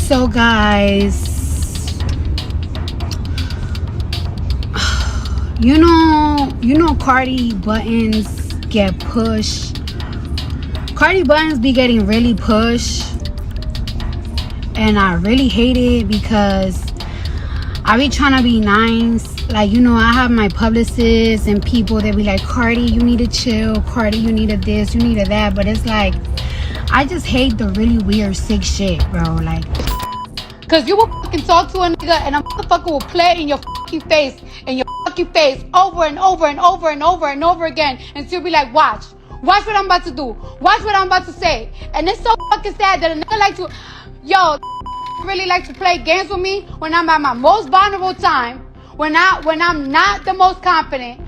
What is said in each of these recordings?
So guys, you know Cardi buttons get pushed. Cardi buttons be getting really pushed, and I really hate it because I be trying to be nice. Like, I have my publicists and people that be like, Cardi, you need to chill. Cardi, you need to this, you need to that. But it's like, I just hate the really weird, sick shit, bro. Like, cause you will fucking talk to a nigga and a motherfucker will play in your fucking face, over and over and over and over and over again. And she'll be like, watch what I'm about to do. Watch what I'm about to say. And it's so fucking sad that a nigga like to, really like to play games with me when I'm at my most vulnerable time. When I'm not the most confident,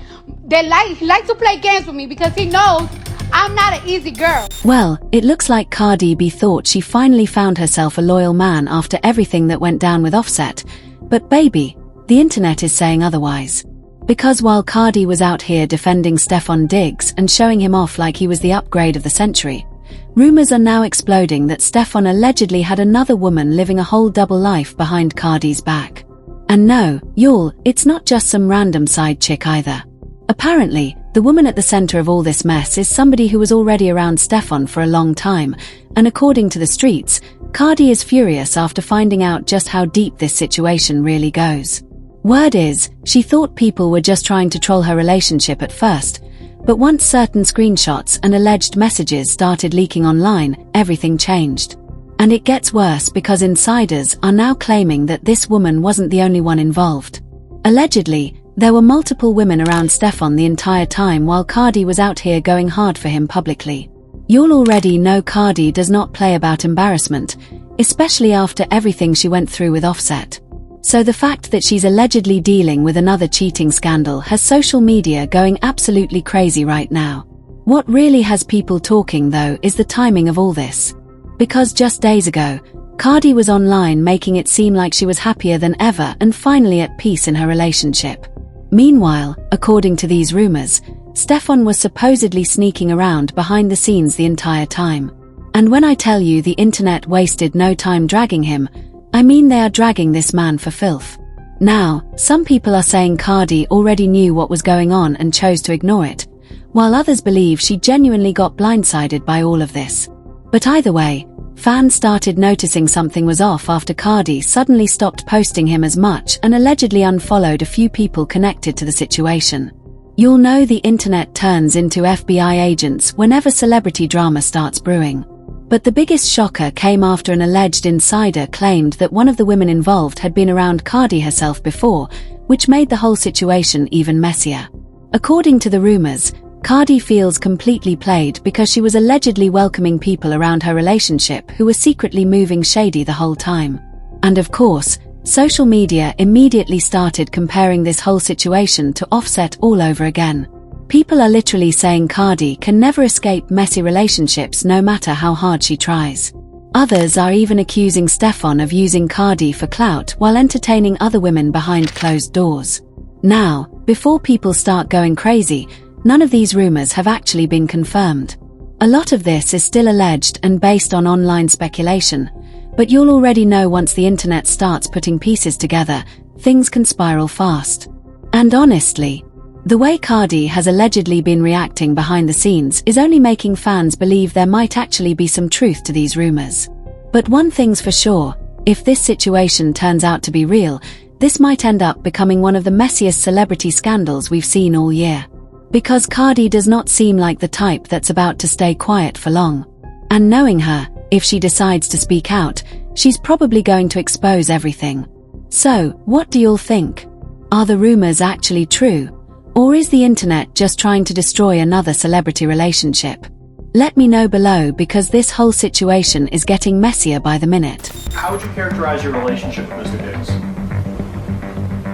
he likes to play games with me because he knows I'm not an easy girl. Well, it looks like Cardi B thought she finally found herself a loyal man after everything that went down with Offset. But baby, the internet is saying otherwise. Because while Cardi was out here defending Stefon Diggs and showing him off like he was the upgrade of the century, rumors are now exploding that Stefon allegedly had another woman living a whole double life behind Cardi's back. And no, y'all, it's not just some random side chick either. Apparently, the woman at the center of all this mess is somebody who was already around Stefon for a long time, and according to the streets, Cardi is furious after finding out just how deep this situation really goes. Word is, she thought people were just trying to troll her relationship at first, but once certain screenshots and alleged messages started leaking online, everything changed. And it gets worse because insiders are now claiming that this woman wasn't the only one involved. Allegedly, there were multiple women around Stefon the entire time while Cardi was out here going hard for him publicly. You'll already know Cardi does not play about embarrassment, especially after everything she went through with Offset. So the fact that she's allegedly dealing with another cheating scandal has social media going absolutely crazy right now. What really has people talking though is the timing of all this. Because just days ago, Cardi was online making it seem like she was happier than ever and finally at peace in her relationship. Meanwhile, according to these rumors, Stefon was supposedly sneaking around behind the scenes the entire time. And when I tell you the internet wasted no time dragging him, I mean they are dragging this man for filth. Now, some people are saying Cardi already knew what was going on and chose to ignore it, while others believe she genuinely got blindsided by all of this. But either way, fans started noticing something was off after Cardi suddenly stopped posting him as much and allegedly unfollowed a few people connected to the situation. You'll know the internet turns into FBI agents whenever celebrity drama starts brewing. But the biggest shocker came after an alleged insider claimed that one of the women involved had been around Cardi herself before, which made the whole situation even messier. According to the rumors, Cardi feels completely played because she was allegedly welcoming people around her relationship who were secretly moving shady the whole time. And of course, social media immediately started comparing this whole situation to Offset all over again. People are literally saying Cardi can never escape messy relationships no matter how hard she tries. Others are even accusing Stefon of using Cardi for clout while entertaining other women behind closed doors. Now, before people start going crazy, none of these rumors have actually been confirmed. A lot of this is still alleged and based on online speculation, but you'll already know once the internet starts putting pieces together, things can spiral fast. And honestly, the way Cardi has allegedly been reacting behind the scenes is only making fans believe there might actually be some truth to these rumors. But one thing's for sure, if this situation turns out to be real, this might end up becoming one of the messiest celebrity scandals we've seen all year. Because Cardi does not seem like the type that's about to stay quiet for long. And knowing her, if she decides to speak out, she's probably going to expose everything. So, what do y'all think? Are the rumors actually true? Or is the internet just trying to destroy another celebrity relationship? Let me know below because this whole situation is getting messier by the minute. How would you characterize your relationship with Mr. Diggs?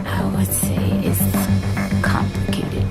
I would say it's complicated.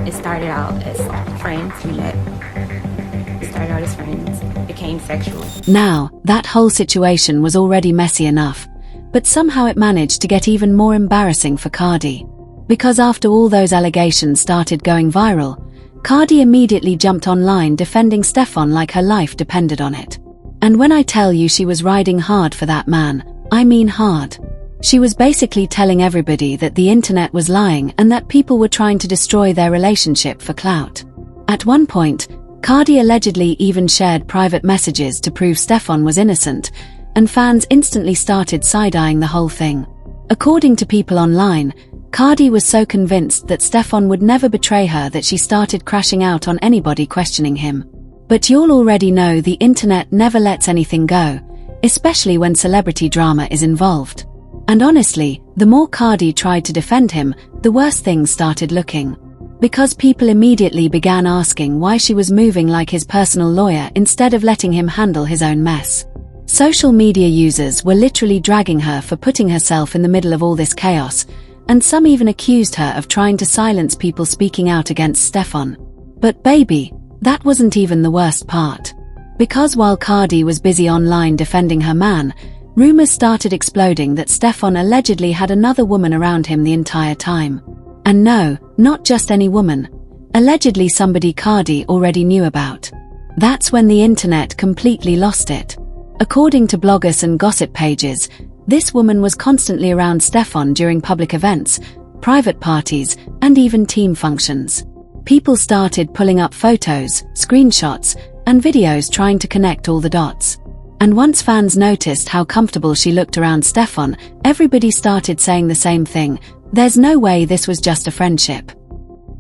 It started out as friends. We started out as friends, became sexual. Now, that whole situation was already messy enough, but somehow it managed to get even more embarrassing for Cardi. Because after all those allegations started going viral, Cardi immediately jumped online defending Stefon like her life depended on it. And when I tell you she was riding hard for that man, I mean hard. She was basically telling everybody that the internet was lying and that people were trying to destroy their relationship for clout. At one point, Cardi allegedly even shared private messages to prove Stefon was innocent, and fans instantly started side-eyeing the whole thing. According to people online, Cardi was so convinced that Stefon would never betray her that she started crashing out on anybody questioning him. But you'll already know the internet never lets anything go, especially when celebrity drama is involved. And honestly, the more Cardi tried to defend him, the worse things started looking. Because people immediately began asking why she was moving like his personal lawyer instead of letting him handle his own mess. Social media users were literally dragging her for putting herself in the middle of all this chaos, and some even accused her of trying to silence people speaking out against Stefon. But baby, that wasn't even the worst part. Because while Cardi was busy online defending her man, rumors started exploding that Stefon allegedly had another woman around him the entire time. And no, not just any woman. Allegedly somebody Cardi already knew about. That's when the internet completely lost it. According to bloggers and gossip pages, this woman was constantly around Stefon during public events, private parties, and even team functions. People started pulling up photos, screenshots, and videos trying to connect all the dots. And once fans noticed how comfortable she looked around Stefon, everybody started saying the same thing: there's no way this was just a friendship.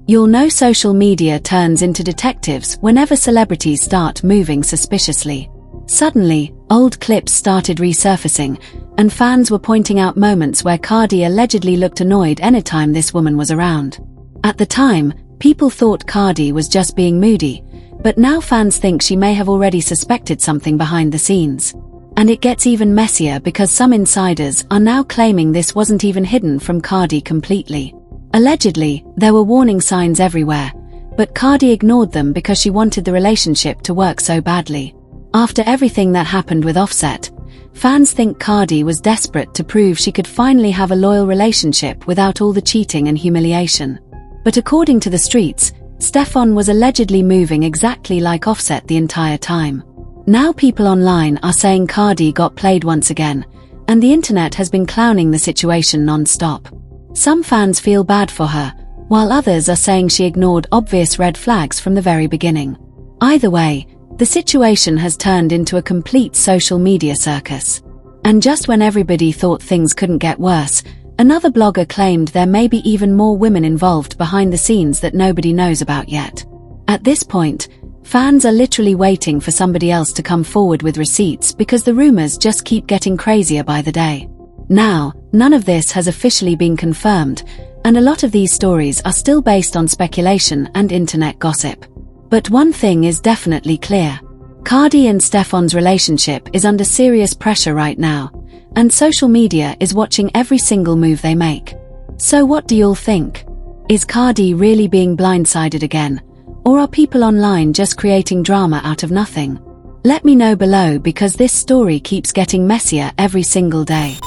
You'll know social media turns into detectives whenever celebrities start moving suspiciously. Suddenly, old clips started resurfacing, and fans were pointing out moments where Cardi allegedly looked annoyed anytime this woman was around. At the time, people thought Cardi was just being moody, but now fans think she may have already suspected something behind the scenes. And it gets even messier because some insiders are now claiming this wasn't even hidden from Cardi completely. Allegedly, there were warning signs everywhere, but Cardi ignored them because she wanted the relationship to work so badly. After everything that happened with Offset, fans think Cardi was desperate to prove she could finally have a loyal relationship without all the cheating and humiliation. But according to the streets, Stefon was allegedly moving exactly like Offset the entire time. Now people online are saying Cardi got played once again, and the internet has been clowning the situation non-stop. Some fans feel bad for her, while others are saying she ignored obvious red flags from the very beginning. Either way, the situation has turned into a complete social media circus. And just when everybody thought things couldn't get worse, another blogger claimed there may be even more women involved behind the scenes that nobody knows about yet. At this point, fans are literally waiting for somebody else to come forward with receipts because the rumors just keep getting crazier by the day. Now, none of this has officially been confirmed, and a lot of these stories are still based on speculation and internet gossip. But one thing is definitely clear. Cardi and Stefon's relationship is under serious pressure right now, and social media is watching every single move they make. So what do y'all think? Is Cardi really being blindsided again? Or are people online just creating drama out of nothing? Let me know below because this story keeps getting messier every single day.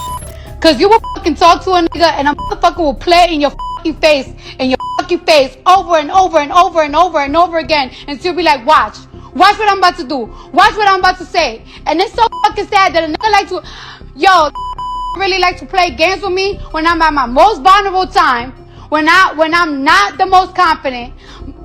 Cause you will fucking talk to a nigga and a motherfucker will play in your fucking face over and over and over and over and over again until you be like, watch what I'm about to do, watch what I'm about to say. And it's so fucking sad that a nigga like to, really like to play games with me when I'm at my most vulnerable time, when I'm not the most confident.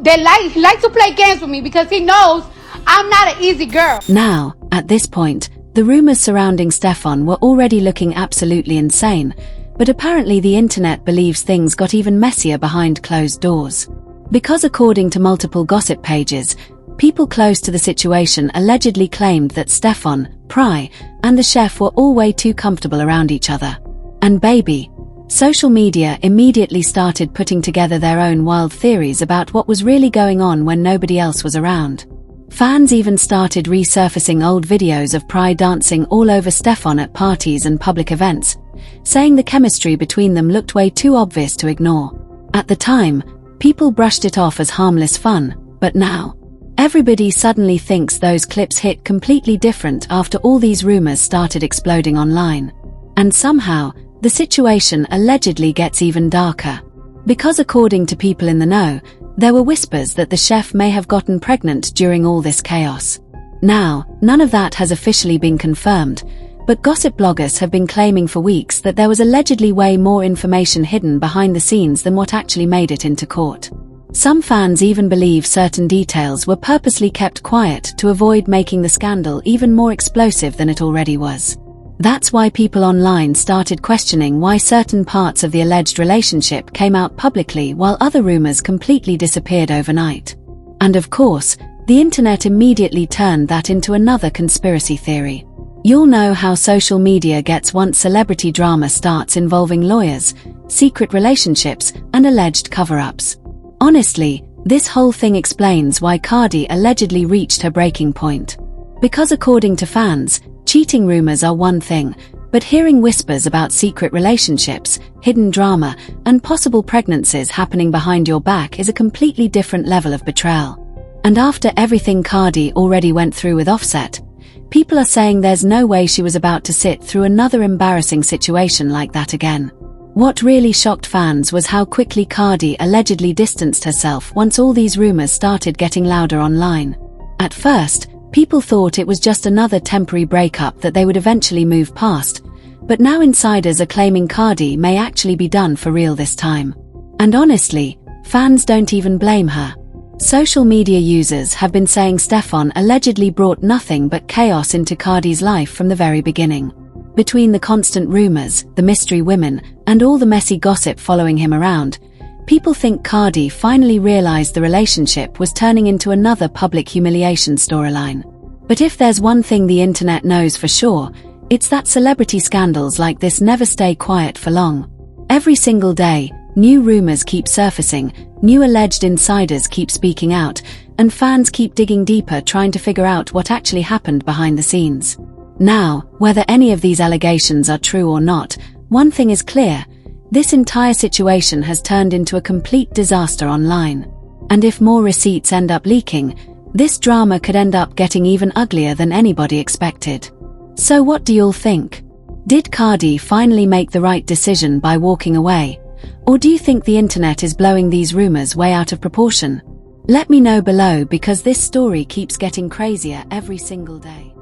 He likes to play games with me because he knows I'm not an easy girl. Now, at this point, the rumors surrounding Stefon were already looking absolutely insane, but apparently the internet believes things got even messier behind closed doors. Because according to multiple gossip pages, people close to the situation allegedly claimed that Stefon, Pry, and the chef were all way too comfortable around each other. And baby, social media immediately started putting together their own wild theories about what was really going on when nobody else was around. Fans even started resurfacing old videos of Pry dancing all over Stefon at parties and public events, saying the chemistry between them looked way too obvious to ignore. At the time, people brushed it off as harmless fun, but now, everybody suddenly thinks those clips hit completely different after all these rumors started exploding online. And somehow, the situation allegedly gets even darker. Because according to people in the know, there were whispers that the chef may have gotten pregnant during all this chaos. Now, none of that has officially been confirmed, but gossip bloggers have been claiming for weeks that there was allegedly way more information hidden behind the scenes than what actually made it into court. Some fans even believe certain details were purposely kept quiet to avoid making the scandal even more explosive than it already was. That's why people online started questioning why certain parts of the alleged relationship came out publicly while other rumors completely disappeared overnight. And of course, the internet immediately turned that into another conspiracy theory. You'll know how social media gets once celebrity drama starts involving lawyers, secret relationships, and alleged cover-ups. Honestly, this whole thing explains why Cardi allegedly reached her breaking point. Because according to fans, cheating rumors are one thing, but hearing whispers about secret relationships, hidden drama, and possible pregnancies happening behind your back is a completely different level of betrayal. And after everything Cardi already went through with Offset, people are saying there's no way she was about to sit through another embarrassing situation like that again. What really shocked fans was how quickly Cardi allegedly distanced herself once all these rumors started getting louder online. At first, people thought it was just another temporary breakup that they would eventually move past, but now insiders are claiming Cardi may actually be done for real this time. And honestly, fans don't even blame her. Social media users have been saying Stefon allegedly brought nothing but chaos into Cardi's life from the very beginning. Between the constant rumors, the mystery women, and all the messy gossip following him around, people think Cardi finally realized the relationship was turning into another public humiliation storyline. But if there's one thing the internet knows for sure, it's that celebrity scandals like this never stay quiet for long. Every single day, new rumors keep surfacing, new alleged insiders keep speaking out, and fans keep digging deeper trying to figure out what actually happened behind the scenes. Now, whether any of these allegations are true or not, one thing is clear: this entire situation has turned into a complete disaster online. And if more receipts end up leaking, this drama could end up getting even uglier than anybody expected. So what do y'all think? Did Cardi finally make the right decision by walking away? Or do you think the internet is blowing these rumors way out of proportion? Let me know below, because this story keeps getting crazier every single day.